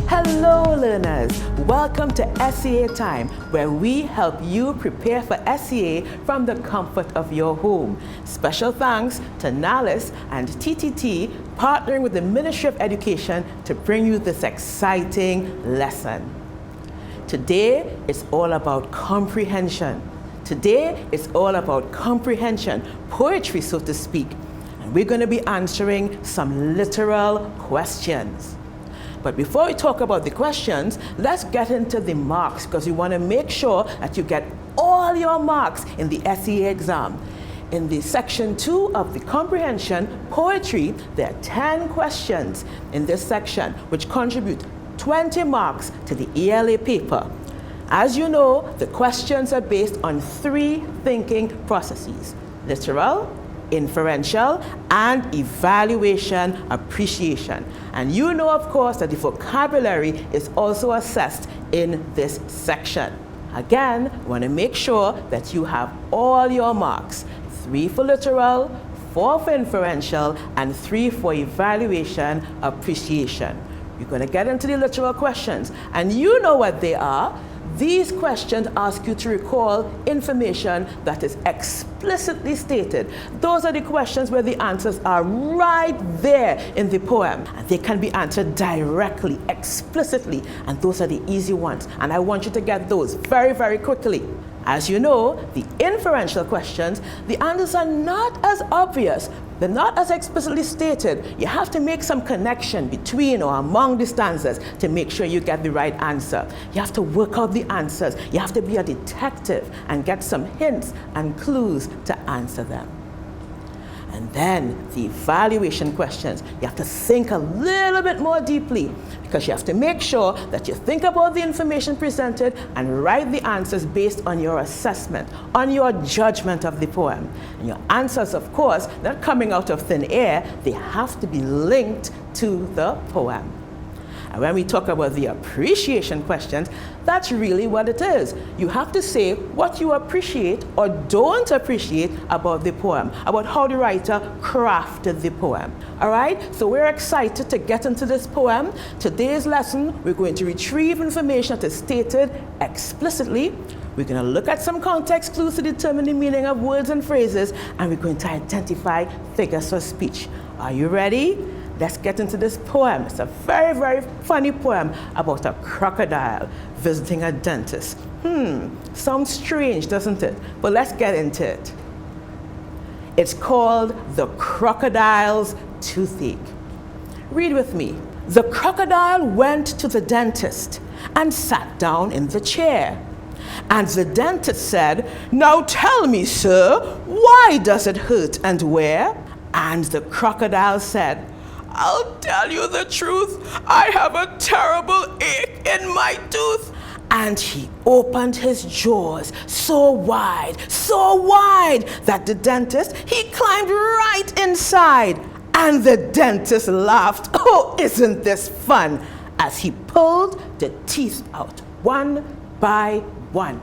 Hello learners, welcome to SEA Time, where we help you prepare for SEA from the comfort of your home. Special thanks to NALIS and TTT partnering with the Ministry of Education to bring you this exciting lesson. Today it's all about comprehension. Today it's all about comprehension, poetry so to speak, and we're going to be answering some literal questions. But before we talk about the questions, let's get into the marks, because we want to make sure that you get all your marks in the SEA exam. In the section 2 of the comprehension poetry, there are 10 questions in this section which contribute 20 marks to the ELA paper. As you know, the questions are based on 3 thinking processes: literal, inferential, and evaluation appreciation. And you know, of course, that the vocabulary is also assessed in this section. Again, we want to make sure that you have all your marks: 3 for literal, 4 for inferential, and 3 for evaluation appreciation. We're going to get into the literal questions, and you know what they are. These questions ask you to recall information that is explicitly stated. Those are the questions where the answers are right there in the poem, and they can be answered directly, explicitly, and those are the easy ones. And I want you to get those very, very quickly. As you know, the inferential questions, the answers are not as obvious. They're not as explicitly stated. You have to make some connection between or among the stanzas to make sure you get the right answer. You have to work out the answers. You have to be a detective and get some hints and clues to answer them. And then the evaluation questions, you have to think a little bit more deeply, because you have to make sure that you think about the information presented and write the answers based on your assessment, on your judgment of the poem. And your answers, of course, not coming out of thin air, they have to be linked to the poem. And when we talk about the appreciation questions, that's really what it is. You have to say what you appreciate or don't appreciate about the poem, about how the writer crafted the poem. All right? So we're excited to get into this poem. Today's lesson, we're going to retrieve information that is stated explicitly. We're going to look at some context clues to determine the meaning of words and phrases, and we're going to identify figures of speech. Are you ready? Let's get into this poem. It's a very, very funny poem about a crocodile visiting a dentist. Sounds strange, doesn't it? But let's get into it. It's called The Crocodile's Toothache. Read with me. The crocodile went to the dentist and sat down in the chair. And the dentist said, "Now tell me, sir, why does it hurt and where?" And the crocodile said, "I'll tell you the truth, I have a terrible ache in my tooth." And he opened his jaws so wide that the dentist, he climbed right inside. And the dentist laughed, "Oh, isn't this fun?" as he pulled the teeth out one by one.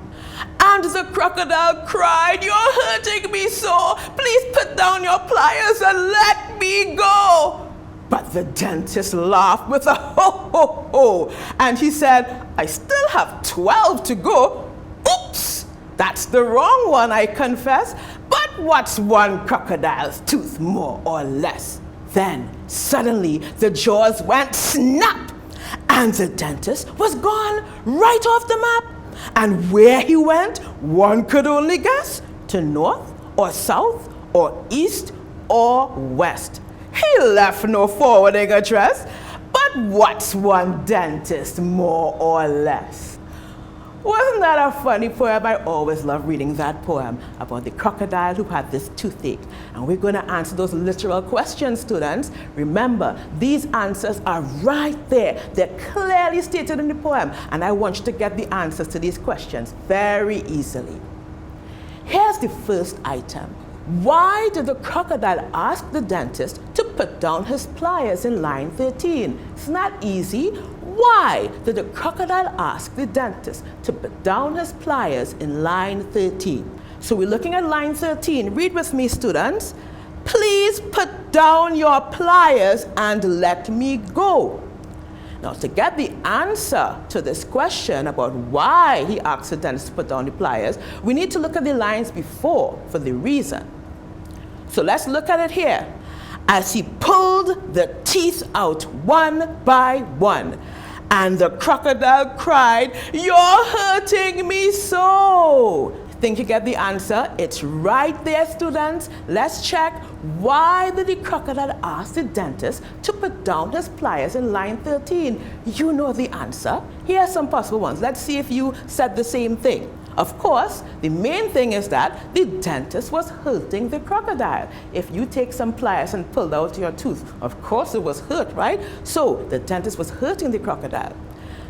And the crocodile cried, "You're hurting me so, please put down your pliers and let me go." But the dentist laughed with a ho, ho, ho, and he said, "I still have 12 to go. Oops, that's the wrong one, I confess, but what's one crocodile's tooth more or less?" Then suddenly the jaws went snap, and the dentist was gone right off the map. And where he went, one could only guess: to north or south or east or west. He left no forwarding address, but what's one dentist more or less? Wasn't that a funny poem? I always love reading that poem about the crocodile who had this toothache. And we're going to answer those literal questions, students. Remember, these answers are right there. They're clearly stated in the poem, and I want you to get the answers to these questions very easily. Here's the first item. Why did the crocodile ask the dentist to put down his pliers in line 13? It's not easy. Why did the crocodile ask the dentist to put down his pliers in line 13? So we're looking at line 13. Read with me, students. "Please put down your pliers and let me go." Now, to get the answer to this question about why he asked the dentist to put down the pliers, we need to look at the lines before for the reason. So let's look at it here. As he pulled the teeth out one by one, and the crocodile cried, "You're hurting me so." Think you get the answer? It's right there, students. Let's check. Why did the crocodile ask the dentist to put down his pliers in line 13? You know the answer. Here are some possible ones. Let's see if you said the same thing. Of course, the main thing is that the dentist was hurting the crocodile. If you take some pliers and pulled out your tooth, of course it was hurt, right? So the dentist was hurting the crocodile.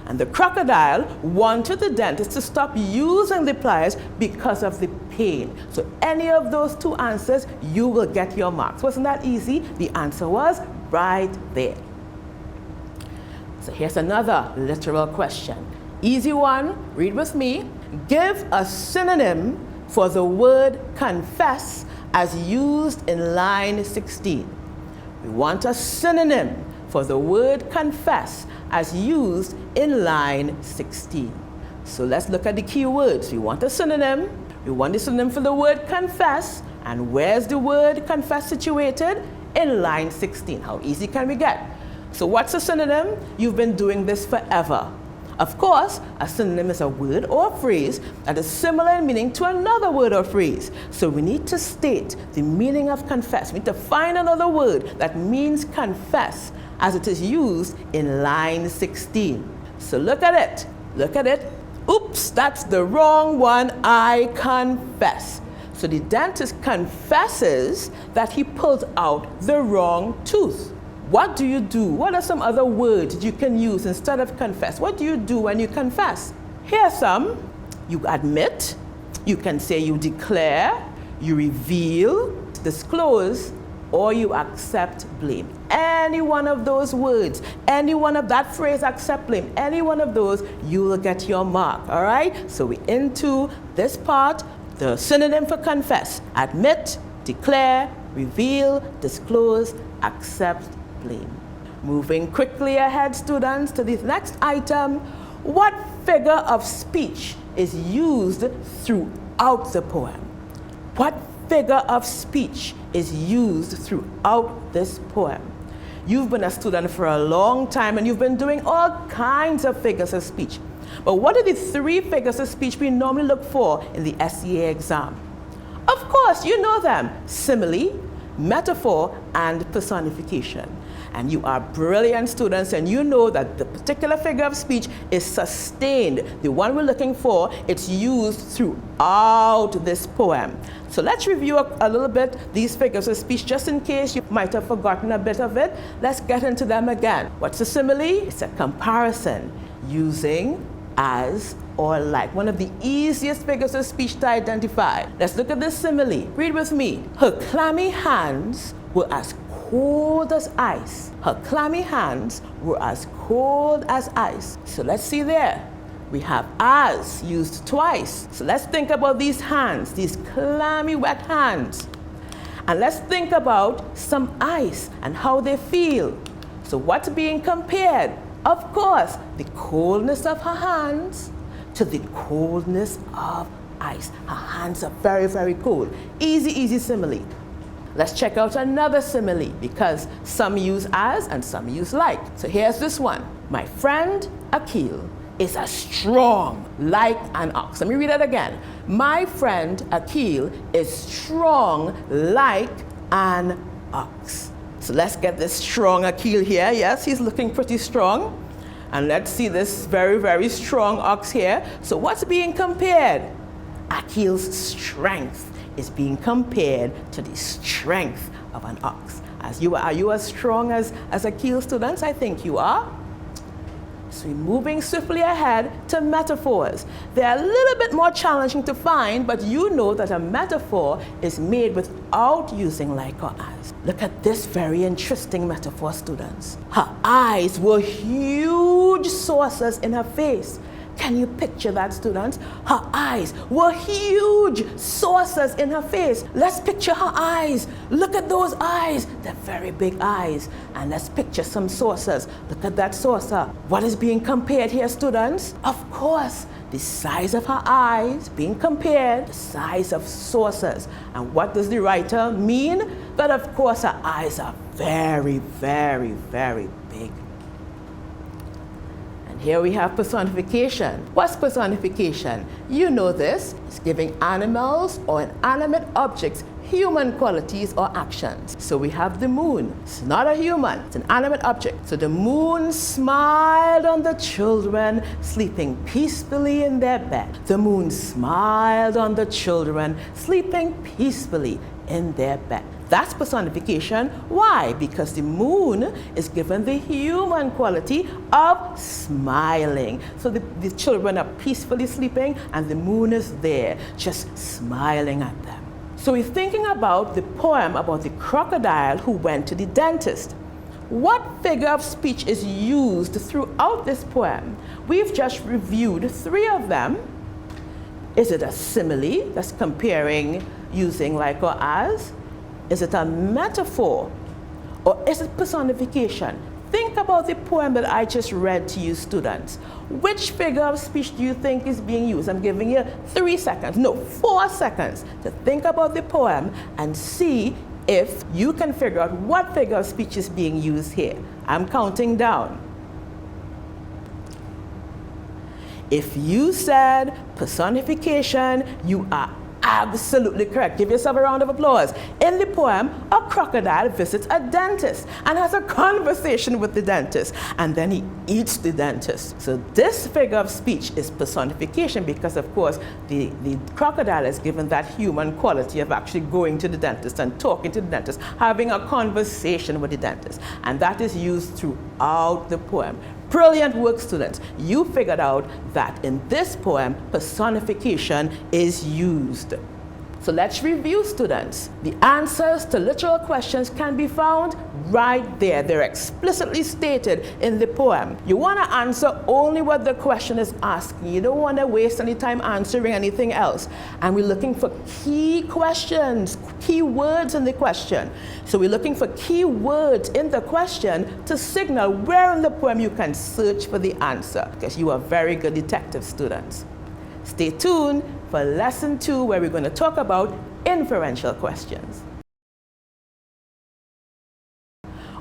And the crocodile wanted the dentist to stop using the pliers because of the pain. So any of those two answers, you will get your marks. Wasn't that easy? The answer was right there. So here's another literal question. Easy one, read with me. Give a synonym for the word confess as used in line 16. We want a synonym for the word confess as used in line 16. So let's look at the key words. We want a synonym. We want the synonym for the word confess. And where's the word confess situated? In line 16. How easy can we get? So what's a synonym? You've been doing this forever. Of course, a synonym is a word or phrase that is similar in meaning to another word or phrase. So we need to state the meaning of confess. We need to find another word that means confess as it is used in line 16. So look at it. Look at it. Oops, that's the wrong one. I confess. So the dentist confesses that he pulled out the wrong tooth. What do you do? What are some other words you can use instead of confess? What do you do when you confess? Here are some. You admit, you can say you declare, you reveal, disclose, or you accept blame. Any one of those words, any one of that phrase, accept blame, any one of those, you will get your mark, all right? So we're into this part, the synonym for confess. Admit, declare, reveal, disclose, accept blame. Moving quickly ahead, students, to the next item. What figure of speech is used throughout the poem? What figure of speech is used throughout this poem? You've been a student for a long time and you've been doing all kinds of figures of speech. But what are the three figures of speech we normally look for in the SEA exam? Of course, you know them: simile, metaphor, and personification. And you are brilliant students, and you know that the particular figure of speech is sustained. The one we're looking for, it's used throughout this poem. So let's review a little bit these figures of speech, just in case you might have forgotten a bit of it. Let's get into them again. What's a simile? It's a comparison using as or like. One of the easiest figures of speech to identify. Let's look at this simile. Read with me. Her clammy hands were as cold as ice. Her clammy hands were as cold as ice. So let's see there. We have as used twice. So let's think about these hands, these clammy wet hands. And let's think about some ice and how they feel. So what's being compared? Of course, the coldness of her hands to the coldness of ice. Her hands are very, very cold. Easy, easy simile. Let's check out another simile, because some use as and some use like. So here's this one. My friend Akil is as strong like an ox. Let me read it again. My friend Akil is strong like an ox. So let's get this strong Akil here. Yes, he's looking pretty strong. And let's see this very, very strong ox here. So what's being compared? Akil's strength is being compared to the strength of an ox. Are you as strong as Akil, students? I think you are. So we're moving swiftly ahead to metaphors. They're a little bit more challenging to find, but you know that a metaphor is made without using like or as. Look at this very interesting metaphor, students. Her eyes were huge saucers in her face. Can you picture that, students? Her eyes were huge saucers in her face. Let's picture her eyes. Look at those eyes. They're very big eyes. And let's picture some saucers. Look at that saucer. What is being compared here, students? Of course, the size of her eyes being compared to the size of saucers. And what does the writer mean? That of course her eyes are very, very, very big. And here we have personification. What's personification? You know this. It's giving animals or inanimate objects human qualities or actions. So we have the moon. It's not a human, it's an animate object. So the moon smiled on the children sleeping peacefully in their bed. The moon smiled on the children sleeping peacefully in their bed. That's personification. Why? Because the moon is given the human quality of smiling. So the children are peacefully sleeping and the moon is there just smiling at them. So we're thinking about the poem about the crocodile who went to the dentist. What figure of speech is used throughout this poem? We've just reviewed 3 of them. Is it a simile that's comparing using like or as? Is it a metaphor? Or is it personification? Think about the poem that I just read to you, students. Which figure of speech do you think is being used? I'm giving you 3 seconds, no, 4 seconds to think about the poem and see if you can figure out what figure of speech is being used here. I'm counting down. If you said personification, you are absolutely correct. Give yourself a round of applause. In the poem, a crocodile visits a dentist and has a conversation with the dentist, and then he eats the dentist. So this figure of speech is personification because, of course, the crocodile is given that human quality of actually going to the dentist and talking to the dentist, having a conversation with the dentist. And that is used throughout the poem. Brilliant work, students. You figured out that in this poem, personification is used. So let's review, students. The answers to literal questions can be found right there. They're explicitly stated in the poem. You want to answer only what the question is asking. You don't want to waste any time answering anything else. And we're looking for key questions, key words in the question. So we're looking for key words in the question to signal where in the poem you can search for the answer, because you are very good detective students. Stay tuned for lesson 2, where we're going to talk about inferential questions.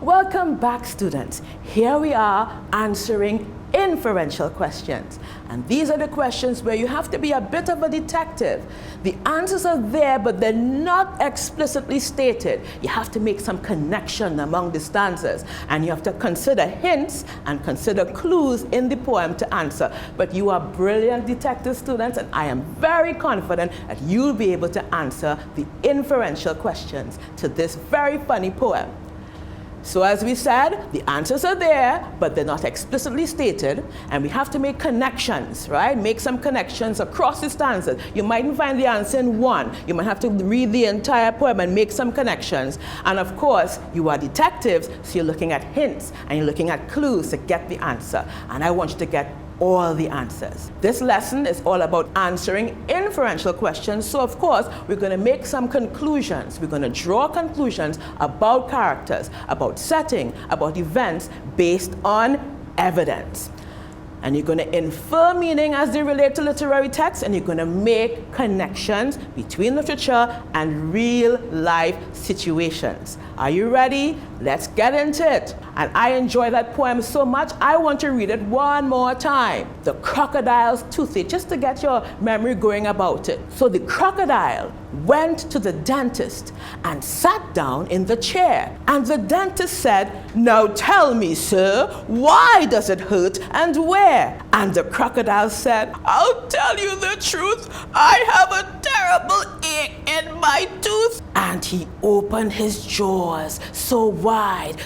Welcome back, students. Here we are answering inferential questions. And these are the questions where you have to be a bit of a detective. The answers are there, but they're not explicitly stated. You have to make some connection among the stanzas, and you have to consider hints and consider clues in the poem to answer. But you are brilliant detective students, and I am very confident that you'll be able to answer the inferential questions to this very funny poem. So as we said, the answers are there, but they're not explicitly stated, and we have to make connections, right? Make some connections across the stanzas. You mightn't find the answer in one. You might have to read the entire poem and make some connections. And of course, you are detectives, so you're looking at hints, and you're looking at clues to get the answer. And I want you to get all the answers. This lesson is all about answering inferential questions. So of course, we're going to make some conclusions. We're going to draw conclusions about characters, about setting, about events based on evidence. And you're going to infer meaning as they relate to literary texts, and you're going to make connections between literature and real life situations. Are you ready? Let's get into it. And I enjoy that poem so much, I want to read it one more time. The Crocodile's Toothache, just to get your memory going about it. So the crocodile went to the dentist and sat down in the chair. And the dentist said, "Now tell me, sir, why does it hurt and where?" And the crocodile said, "I'll tell you the truth. I have a terrible ache in my tooth." And he opened his jaws so wide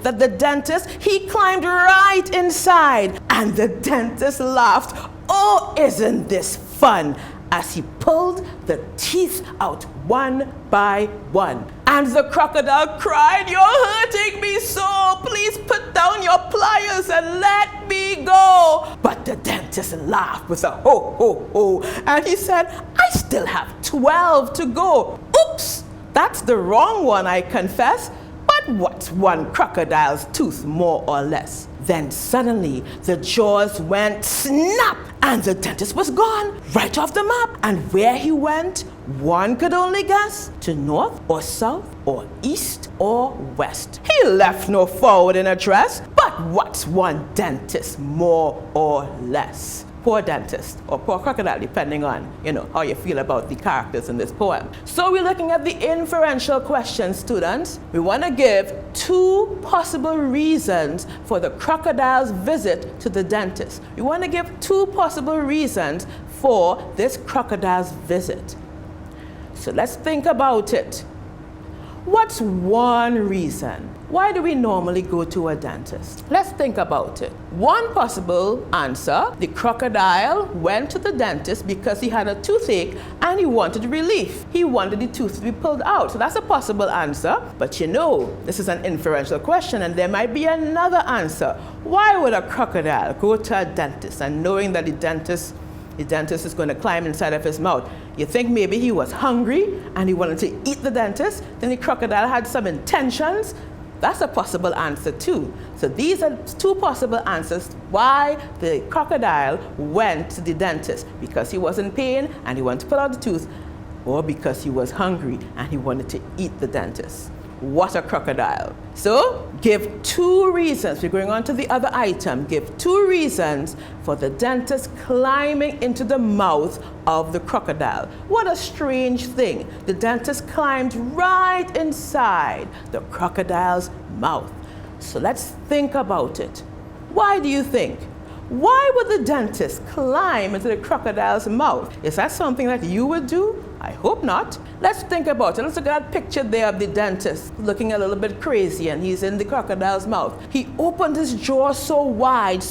that the dentist, he climbed right inside. And the dentist laughed. "Oh, isn't this fun?" as he pulled the teeth out one by one. And the crocodile cried, "You're hurting me so. Please put down your pliers and let me go. But the dentist laughed with a ho, ho, ho. And he said, I still have 12 to go. Oops, that's the wrong one, I confess. But what's one crocodile's tooth more or less? Then suddenly the jaws went snap and the dentist was gone right off the map. And where he went, one could only guess, to north or south or east or west. He left no forward in address, but what's one dentist more or less? Poor dentist or poor crocodile, depending on, how you feel about the characters in this poem. So we're looking at the inferential questions, students. We want to give 2 possible reasons for the crocodile's visit to the dentist. We want to give 2 possible reasons for this crocodile's visit. So let's think about it. What's one reason? Why do we normally go to a dentist? Let's think about it. One possible answer, the crocodile went to the dentist because he had a toothache and he wanted relief. He wanted the tooth to be pulled out. So that's a possible answer. But this is an inferential question and there might be another answer. Why would a crocodile go to a dentist and knowing that the dentist is going to climb inside of his mouth? You think maybe he was hungry and he wanted to eat the dentist? Then the crocodile had some intentions? That's a possible answer too. So these are 2 possible answers why the crocodile went to the dentist. Because he was in pain and he wanted to pull out the tooth, or because he was hungry and he wanted to eat the dentist. What a crocodile. So give 2 reasons. We're going on to the other item. Give 2 reasons for the dentist climbing into the mouth of the crocodile. What a strange thing. The dentist climbed right inside the crocodile's mouth. So let's think about it. Why do you think? Why would the dentist climb into the crocodile's mouth? Is that something that you would do? I hope not. Let's think about it. Let's look at that picture there of the dentist looking a little bit crazy and he's in the crocodile's mouth. He opened his jaw so wide,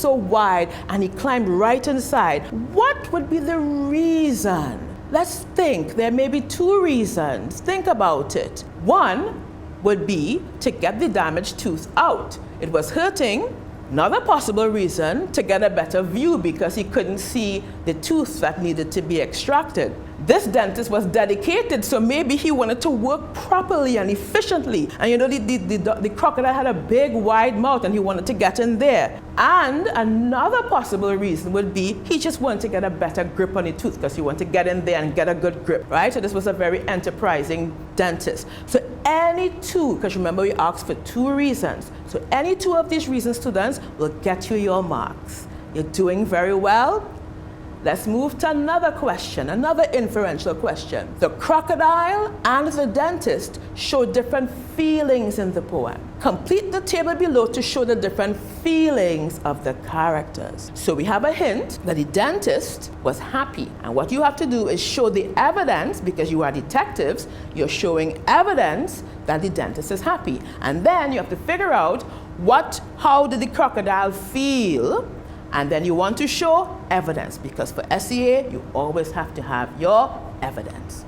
and he climbed right inside. What would be the reason? Let's think. There may be 2 reasons. Think about it. One would be to get the damaged tooth out. It was hurting. Another possible reason, to get a better view because he couldn't see the tooth that needed to be extracted. This dentist was dedicated, so maybe he wanted to work properly and efficiently. And the crocodile had a big wide mouth and he wanted to get in there. And another possible reason would be he just wanted to get a better grip on the tooth because he wanted to get in there and get a good grip, right? So this was a very enterprising dentist. So any 2, because remember we asked for 2 reasons. So any 2 of these reasons, students, will get you your marks. You're doing very well. Let's move to another question, another inferential question. The crocodile and the dentist show different feelings in the poem. Complete the table below to show the different feelings of the characters. So we have a hint that the dentist was happy. And what you have to do is show the evidence, because you are detectives, you're showing evidence that the dentist is happy. And then you have to figure out how did the crocodile feel? And then you want to show evidence, because for SEA, you always have to have your evidence.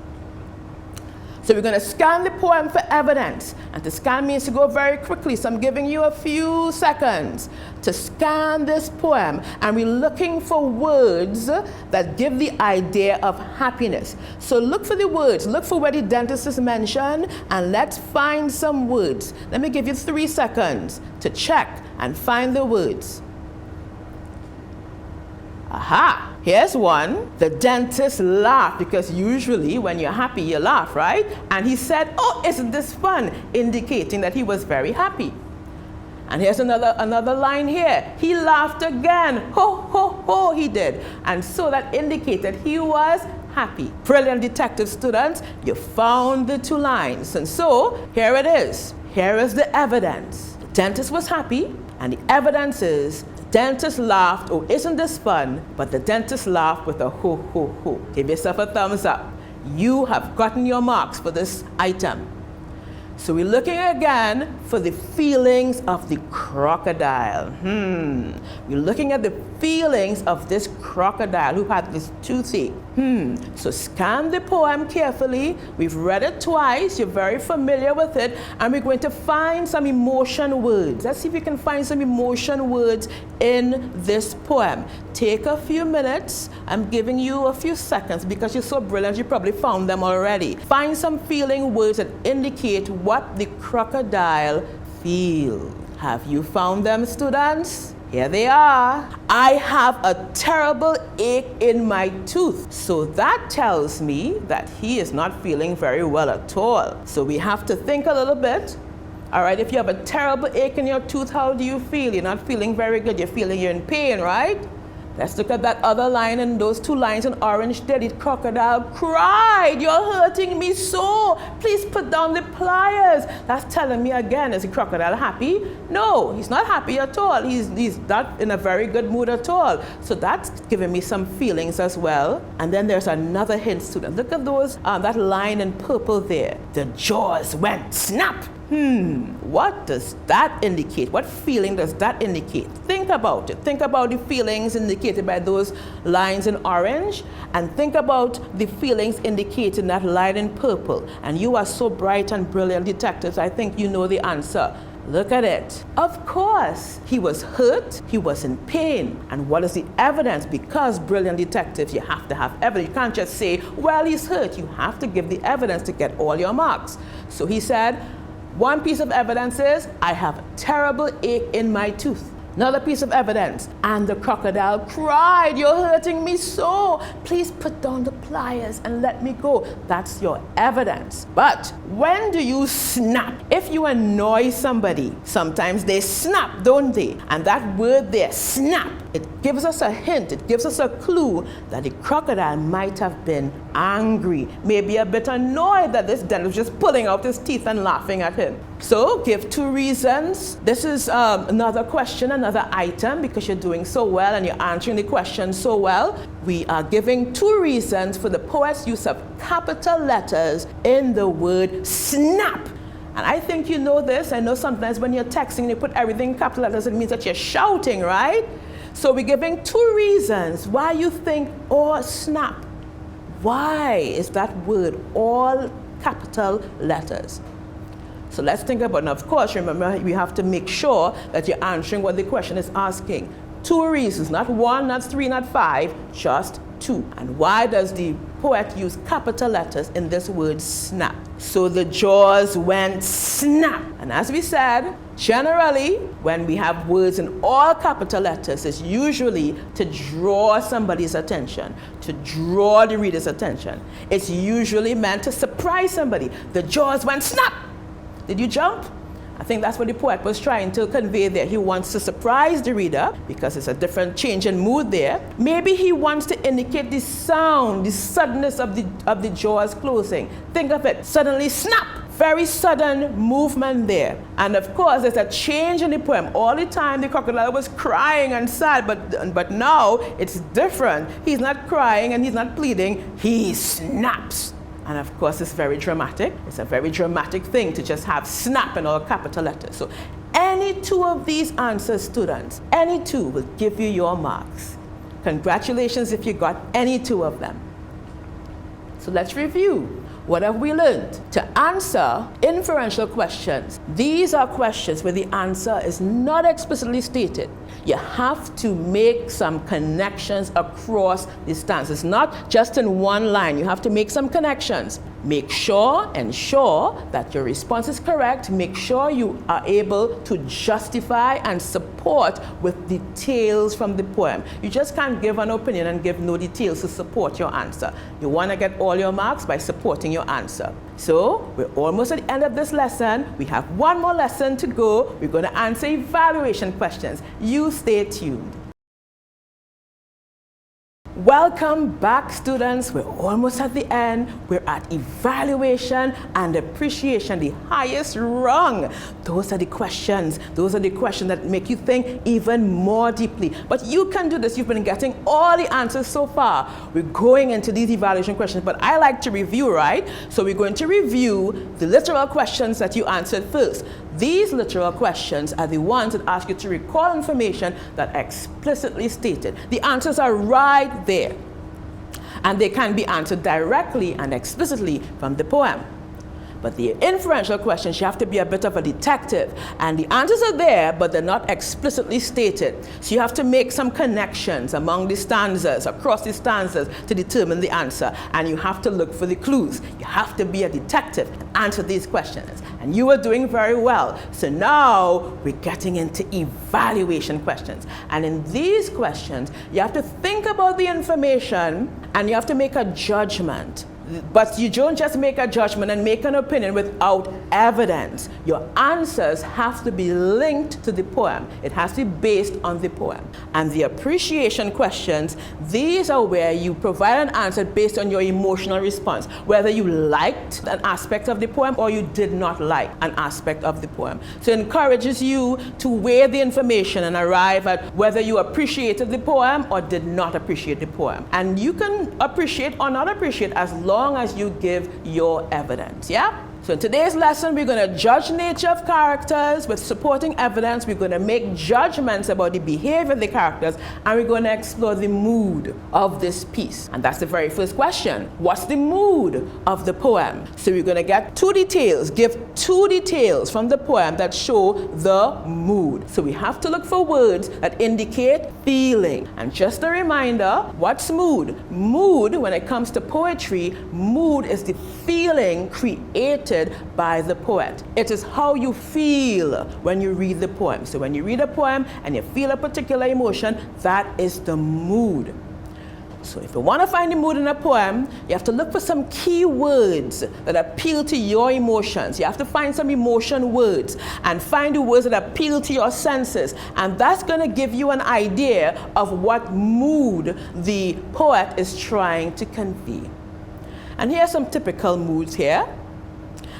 So we're going to scan the poem for evidence. And to scan means to go very quickly. So I'm giving you a few seconds to scan this poem. And we're looking for words that give the idea of happiness. So look for the words. Look for where the dentist is mentioned. And let's find some words. Let me give you 3 seconds to check and find the words. Aha, here's one. The dentist laughed, because usually when you're happy, you laugh, right? And he said, oh, isn't this fun? Indicating that he was very happy. And here's another line here. He laughed again. Ho, ho, ho, he did. And so that indicated he was happy. Brilliant, detective students. You found the 2 lines. And so here it is. Here is the evidence. The dentist was happy, and the evidence is dentist laughed, oh, isn't this fun? But the dentist laughed with a ho, ho, ho. Give yourself a thumbs up. You have gotten your marks for this item. So we're looking again for the feelings of the crocodile. We're looking at the feelings of this crocodile who had this toothache. So scan the poem carefully. We've read it twice. You're very familiar with it. And we're going to find some emotion words. Let's see if we can find some emotion words in this poem. Take a few minutes. I'm giving you a few seconds because you're so brilliant, you probably found them already. Find some feeling words that indicate what the crocodile feels. Have you found them, students? Here they are. I have a terrible ache in my tooth. So that tells me that he is not feeling very well at all. So we have to think a little bit. All right, if you have a terrible ache in your tooth, how do you feel? You're not feeling very good. You're feeling you're in pain, right? Let's look at that other line and those two lines in orange there. The crocodile cried, "You're hurting me so. Please put down the pliers." That's telling me again, is the crocodile happy? No, he's not happy at all. He's not in a very good mood at all. So that's giving me some feelings as well. And then there's another hint, student. Look at those, that line in purple there. The jaws went snap. What does that indicate? What feeling does that indicate? Think about it. Think about the feelings indicated by those lines in orange, and think about the feelings indicated in that line in purple. And you are so bright and brilliant detectives, I think you know the answer. Look at it. Of course, he was hurt, he was in pain. And what is the evidence? Because brilliant detectives, you have to have evidence. You can't just say, well, he's hurt. You have to give the evidence to get all your marks. So he said, one piece of evidence is, I have a terrible ache in my tooth. Another piece of evidence, and the crocodile cried, "You're hurting me so. Please put down the pliers and let me go." That's your evidence. But when do you snap? If you annoy somebody, sometimes they snap, don't they? And that word there, snap, it gives us a hint, it gives us a clue that the crocodile might have been angry, maybe a bit annoyed that this dentist was just pulling out his teeth and laughing at him. So give two reasons. This is another question, another item, because you're doing so well and you're answering the question so well. We are giving two reasons for the poet's use of capital letters in the word snap. And I think you know this. I know sometimes when you're texting and you put everything in capital letters, it means that you're shouting, right? So we're giving two reasons why you think, oh, snap. Why is that word all capital letters? So let's think about it. Now, of course, remember, we have to make sure that you're answering what the question is asking. Two reasons, not one, not three, not five, just two. And why does the poet use capital letters in this word snap? So the jaws went snap. And as we said, generally, when we have words in all capital letters, it's usually to draw somebody's attention, to draw the reader's attention. It's usually meant to surprise somebody. The jaws went snap. Did you jump? I think that's what the poet was trying to convey there. He wants to surprise the reader because it's a different change in mood there. Maybe he wants to indicate the sound, the suddenness of the jaws closing. Think of it, suddenly snap, very sudden movement there. And of course, there's a change in the poem. All the time the crocodile was crying and sad, but now it's different. He's not crying and he's not pleading, he snaps. And of course, it's very dramatic. It's a very dramatic thing to just have snap in all capital letters. So any two of these answers, students, any two will give you your marks. Congratulations if you got any two of them. So let's review. What have we learned? To answer inferential questions, these are questions where the answer is not explicitly stated. You have to make some connections across the stanzas, not just in one line. You have to make some connections. Make sure, ensure that your response is correct. Make sure you are able to justify and support with details from the poem. You just can't give an opinion and give no details to support your answer. You want to get all your marks by supporting your answer. So we're almost at the end of this lesson. We have one more lesson to go. We're going to answer evaluation questions. You stay tuned. Welcome back, students. We're almost at the end. We're at evaluation and appreciation, the highest rung. Those are the questions. Those are the questions that make you think even more deeply. But you can do this. You've been getting all the answers so far. We're going into these evaluation questions, but I like to review, right? So we're going to review the literal questions that you answered first. These literal questions are the ones that ask you to recall information that explicitly stated. The answers are right there, and they can be answered directly and explicitly from the poem. But the inferential questions, you have to be a bit of a detective, and the answers are there, but they're not explicitly stated. So you have to make some connections among the stanzas, across the stanzas, to determine the answer, and you have to look for the clues. You have to be a detective to answer these questions, and you are doing very well. So now we're getting into evaluation questions, and in these questions, you have to think about the information, and you have to make a judgment. But you don't just make a judgment and make an opinion without evidence. Your answers have to be linked to the poem. It has to be based on the poem. And the appreciation questions, these are where you provide an answer based on your emotional response, whether you liked an aspect of the poem or you did not like an aspect of the poem. So it encourages you to weigh the information and arrive at whether you appreciated the poem or did not appreciate the poem. And you can appreciate or not appreciate as long as you give your evidence, yeah? So in today's lesson, we're going to judge nature of characters with supporting evidence. We're going to make judgments about the behavior of the characters, and we're going to explore the mood of this piece. And that's the very first question. What's the mood of the poem? So we're going to get give two details from the poem that show the mood. So we have to look for words that indicate feeling. And just a reminder, what's mood? Mood, when it comes to poetry, mood is the feeling created by the poet. It is how you feel when you read the poem. So when you read a poem and you feel a particular emotion, that is the mood. So if you want to find the mood in a poem, you have to look for some key words that appeal to your emotions. You have to find some emotion words and find the words that appeal to your senses. And that's going to give you an idea of what mood the poet is trying to convey. And here are some typical moods here.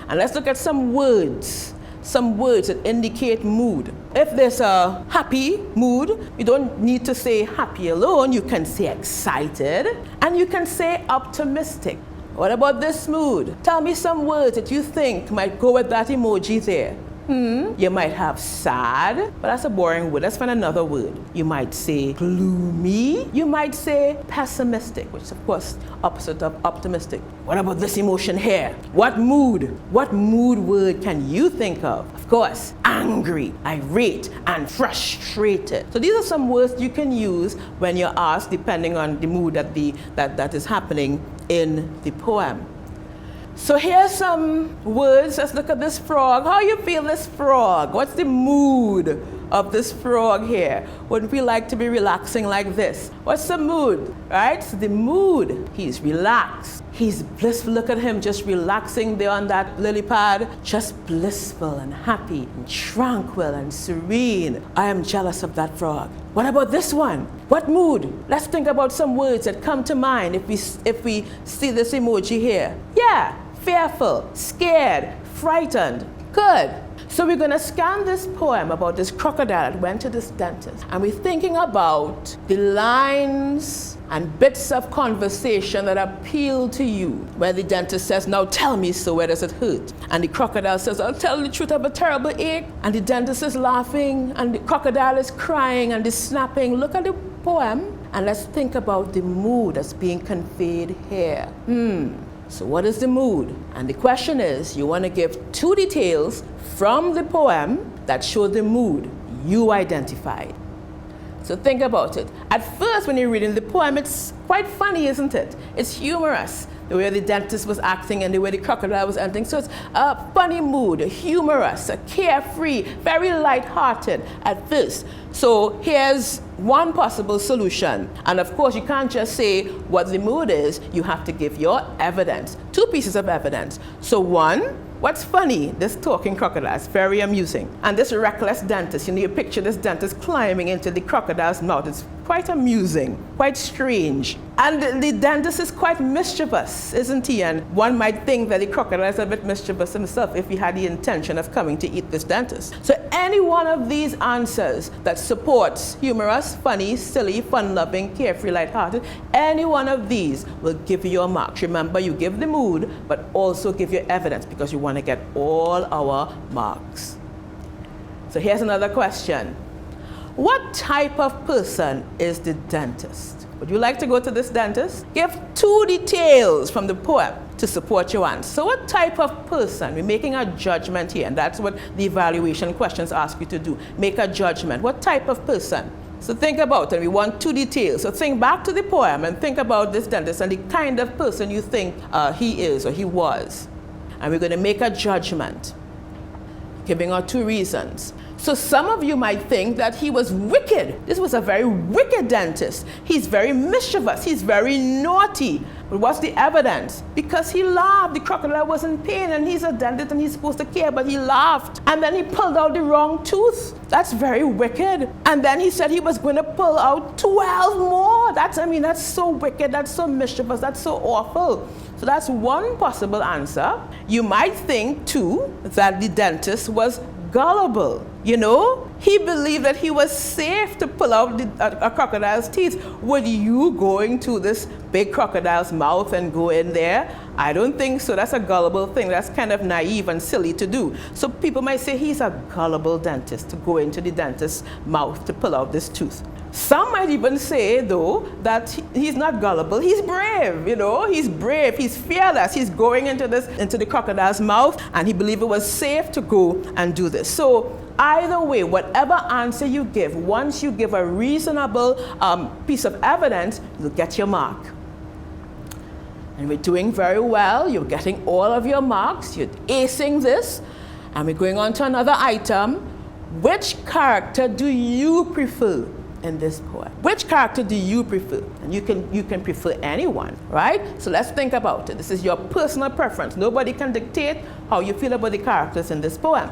And let's look at some words that indicate mood. If there's a happy mood, you don't need to say happy alone. You can say excited, and you can say optimistic. What about this mood? Tell me some words that you think might go with that emoji there. You might have sad, but that's a boring word. Let's find another word. You might say gloomy. You might say pessimistic, which is of course opposite of optimistic. What about this emotion here? What mood word can you think of? Of course, angry, irate, and frustrated. So these are some words you can use when you're asked, depending on the mood that is happening in the poem. So here's some words. Let's look at this frog. How you feel this frog? What's the mood of this frog here? Wouldn't we like to be relaxing like this? What's the mood, right? So the mood, he's relaxed. He's blissful. Look at him just relaxing there on that lily pad. Just blissful and happy and tranquil and serene. I am jealous of that frog. What about this one? What mood? Let's think about some words that come to mind if we see this emoji here. Yeah, fearful, scared, frightened. Good. So we're going to scan this poem about this crocodile that went to this dentist. And we're thinking about the lines and bits of conversation that appeal to you. Where the dentist says, now tell me, so where does it hurt? And the crocodile says, I'll tell you the truth, I have a terrible ache. And the dentist is laughing, and the crocodile is crying, and is snapping. Look at the poem, and let's think about the mood that's being conveyed here. So what is the mood? And the question is, you want to give two details from the poem that show the mood you identified. So think about it. At first, when you're reading the poem, it's quite funny, isn't it? It's humorous, the way the dentist was acting and the way the crocodile was acting. So it's a funny mood, humorous, carefree, very light-hearted at first. So here's one possible solution. And of course, you can't just say what the mood is. You have to give your evidence, two pieces of evidence. So one, what's funny? This talking crocodile is very amusing. And this reckless dentist, you picture this dentist climbing into the crocodile's mouth. It's quite amusing, quite strange. And the dentist is quite mischievous, isn't he? And one might think that the crocodile is a bit mischievous himself if he had the intention of coming to eat this dentist. So any one of these answers that supports humorous, funny, silly, fun-loving, carefree, lighthearted, any one of these will give you your marks. Remember, you give the mood, but also give your evidence because you want to get all our marks. So here's another question. What type of person is the dentist? Would you like to go to this dentist? Give 2 details from the poem to support your answer. So what type of person? We're making a judgment here, and that's what the evaluation questions ask you to do. Make a judgment. What type of person? So think about it. We want 2 details. So think back to the poem and think about this dentist and the kind of person you think he is or he was. And we're going to make a judgment, giving our 2 reasons. So some of you might think that he was wicked. This was a very wicked dentist. He's very mischievous. He's very naughty. But what's the evidence? Because he laughed. The crocodile was in pain, and he's a dentist and he's supposed to care, but he laughed. And then he pulled out the wrong tooth. That's very wicked. And then he said he was going to pull out 12 more. That's so wicked. That's so mischievous. That's so awful. So that's one possible answer. You might think, too, that the dentist was gullible. You know, he believed that he was safe to pull out a crocodile's teeth. Would you go into this big crocodile's mouth and go in there? I don't think so. That's a gullible thing. That's kind of naive and silly to do. So people might say he's a gullible dentist to go into the dentist's mouth to pull out this tooth. Some might even say, though, that he's not gullible. He's brave, you know. He's brave. He's fearless. He's going into the crocodile's mouth, and he believed it was safe to go and do this. So either way, whatever answer you give, once you give a reasonable piece of evidence, you'll get your mark. And we're doing very well. You're getting all of your marks. You're acing this. And we're going on to another item. Which character do you prefer in this poem? Which character do you prefer? And you can prefer anyone, right? So let's think about it. This is your personal preference. Nobody can dictate how you feel about the characters in this poem.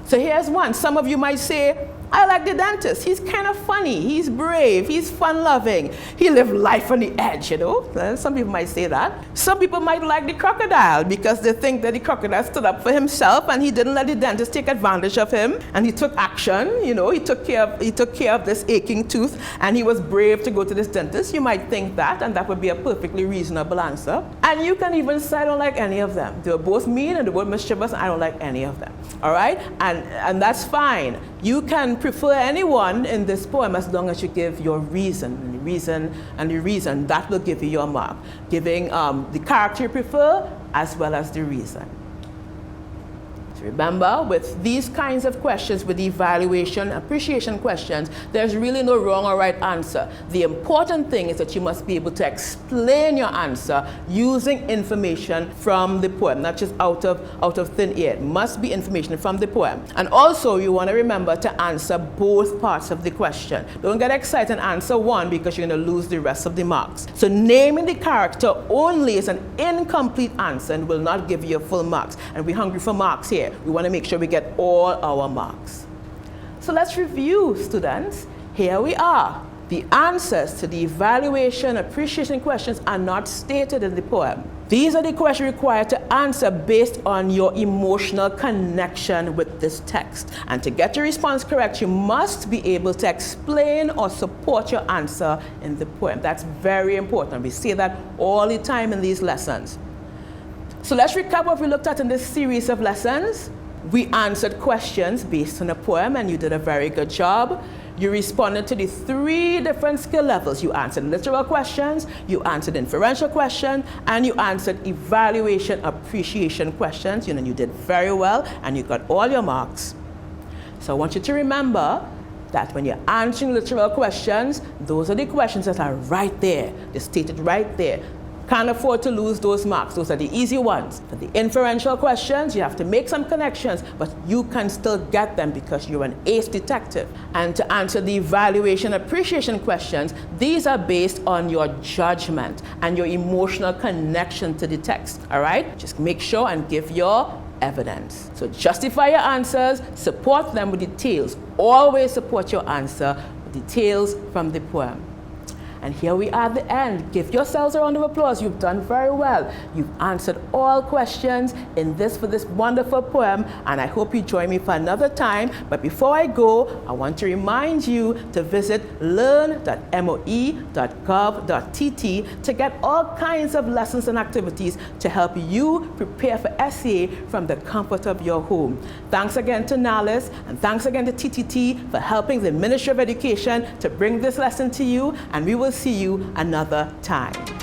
So here's one. Some of you might say, I like the dentist. He's kind of funny. He's brave. He's fun-loving. He lived life on the edge, you know. Some people might say that. Some people might like the crocodile because they think that the crocodile stood up for himself and he didn't let the dentist take advantage of him, and he took action. You know, he took care of this aching tooth, and he was brave to go to this dentist. You might think that, and that would be a perfectly reasonable answer. And you can even say, I don't like any of them. They were both mean and they were both mischievous, and I don't like any of them. All right? And that's fine. You can prefer anyone in this poem as long as you give your reason. And the reason that will give you your mark. Giving the character you prefer as well as the reason. So remember, with these kinds of questions, with the evaluation, appreciation questions, there's really no wrong or right answer. The important thing is that you must be able to explain your answer using information from the poem, not just out of thin air. It must be information from the poem. And also, you want to remember to answer both parts of the question. Don't get excited and answer one because you're going to lose the rest of the marks. So naming the character only is an incomplete answer and will not give you full marks. And we're hungry for marks here. We want to make sure we get all our marks. So let's review, students. Here we are. The answers to the evaluation, appreciation questions are not stated in the poem. These are the questions required to answer based on your emotional connection with this text. And to get your response correct, you must be able to explain or support your answer in the poem. That's very important. We say that all the time in these lessons. So let's recap what we looked at in this series of lessons. We answered questions based on a poem, and you did a very good job. You responded to the 3 different skill levels. You answered literal questions, you answered inferential questions, and you answered evaluation appreciation questions. You did very well, and you got all your marks. So I want you to remember that when you're answering literal questions, those are the questions that are right there. They're stated right there. Can't afford to lose those marks. Those are the easy ones. For the inferential questions, you have to make some connections, but you can still get them because you're an ace detective. And to answer the evaluation appreciation questions, these are based on your judgment and your emotional connection to the text. All right? Just make sure and give your evidence. So justify your answers, support them with details. Always support your answer details from the poem. And here we are at the end. Give yourselves a round of applause. You've done very well. You've answered all questions for this wonderful poem, and I hope you join me for another time. But before I go, I want to remind you to visit learn.moe.gov.tt to get all kinds of lessons and activities to help you prepare for SCA from the comfort of your home. Thanks again to Nalis, and thanks again to TTT for helping the Ministry of Education to bring this lesson to you, and we will see you another time.